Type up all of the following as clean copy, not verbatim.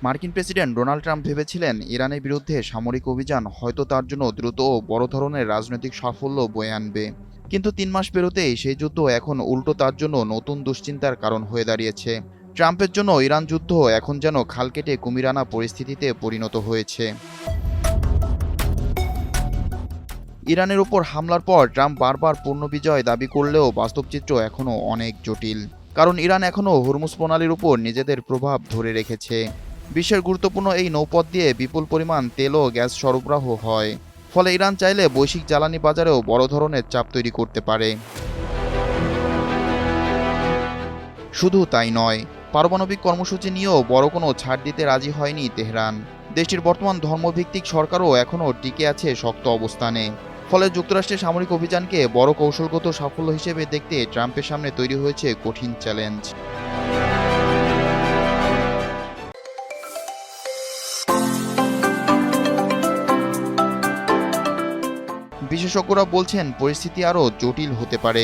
মার্কিন president Donald Trump ভেবেছিলেন ইরানের বিরুদ্ধে সামরিক অভিযান হয়তো তার জন্য দ্রুত ও বড় ধরনের রাজনৈতিক সাফল্য বয়ে আনবে। কিন্তু 3 মাস পেরোতেই সেই যুদ্ধ এখন উল্টো তার জন্য নতুন দুশ্চিন্তার কারণ হয়ে দাঁড়িয়েছে। ট্রাম্পের জন্য ইরান যুদ্ধ এখন যেন খাল কেটে কুমির আনা পরিস্থিতিতে পরিণত হয়েছে। ইরানের উপর হামলার পর ট্রাম্প বারবার পূর্ণ বিজয় দাবি করলেও বাস্তব চিত্র এখনও অনেক জটিল। কারণ ইরান এখনও হরমুজ প্রণালীর উপর নিজেদের প্রভাব ধরে রেখেছে। বিশ্বের গুরুত্বপূর্ণ এই নৌপথ দিয়ে বিপুল পরিমাণ তেল ও গ্যাস সরবরাহ হয়। ফলে ইরান চাইলে বৈশ্বিক জ্বালানি বাজারেও বড় ধরনের চাপ তৈরি করতে পারে। শুধু তাই নয়, পারমাণবিক কর্মসূচি নিয়েও বড় কোনো ছাড় দিতে রাজি হয়নি তেহরান। দেশটির বর্তমান ধর্মভিত্তিক সরকারও এখনও টিকে আছে শক্ত অবস্থানে। ফলে যুক্তরাষ্ট্রের সামরিক অভিযানকে বড় কৌশলগত সাফল্য হিসেবে দেখতে ট্রাম্পের সামনে তৈরি হয়েছে কঠিন চ্যালেঞ্জ। বিশেষজ্ঞরা বলছেন পরিস্থিতি আরও জটিল হতে পারে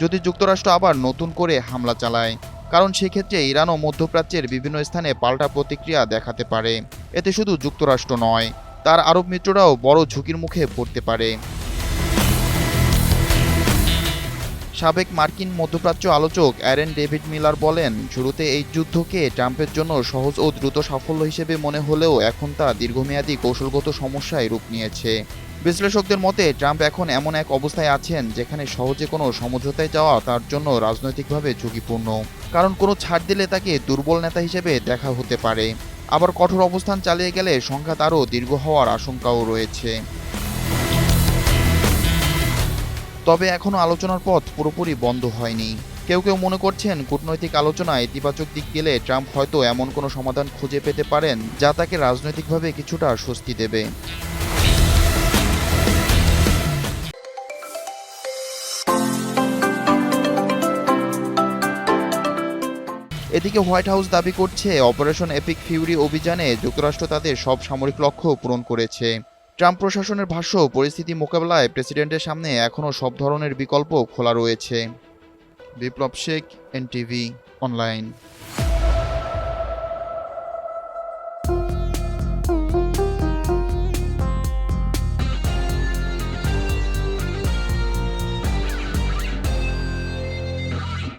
যদি যুক্তরাষ্ট্র আবার নতুন করে হামলা চালায়। কারণ সেক্ষেত্রে ইরান ও মধ্যপ্রাচ্যের বিভিন্ন স্থানে পাল্টা প্রতিক্রিয়া দেখাতে পারে। এতে শুধু যুক্তরাষ্ট্র নয়, তার আরব মিত্ররাও বড় ঝুঁকির মুখে পড়তে পারে। সাবেক মার্কিন মধ্যপ্রাচ্য আলোচক অ্যারেন ডেভিড মিলার বলেন, শুরুতে এই যুদ্ধকে ট্রাম্পের জন্য সহজ ও দ্রুত সাফল্য হিসেবে মনে হলেও এখন তা দীর্ঘমেয়াদী কৌশলগত সমস্যায় রূপ নিয়েছে। বিশ্লেষকদের মতে ট্রাম্প এখন এমন এক অবস্থায় আছেন যেখানে সহজে কোনো সমঝোতায় যাওয়া তার জন্য রাজনৈতিকভাবে ঝুঁকিপূর্ণ। কারণ কোনো ছাড় দিলে তাকে দুর্বল নেতা হিসেবে দেখা হতে পারে। আবার কঠোর অবস্থান চালিয়ে গেলে সংঘাত আরও দীর্ঘ হওয়ার আশঙ্কাও রয়েছে। তবে এখনও আলোচনার পথ পুরোপুরি বন্ধ হয়নি। কেউ কেউ মনে করছেন কূটনৈতিক আলোচনায় ইতিবাচক দিক গেলে ট্রাম্প হয়তো এমন কোনো সমাধান খুঁজে পেতে পারেন যা তাকে রাজনৈতিকভাবে কিছুটা স্বস্তি দেবে। এদিকে হোয়াইট হাউস দাবি করছে অপারেশন এপিক ফিউরি অভিযানে যুক্তরাষ্ট্র তাদের সব সামরিক লক্ষ্য পূরণ করেছে। ট্রাম্প প্রশাসনের ভাষ্য, পরিস্থিতি মোকাবেলায় প্রেসিডেন্টের সামনে এখনও সব ধরনের বিকল্প খোলা রয়েছে। বিপ্লব শেখ, এনটিভি অনলাইন।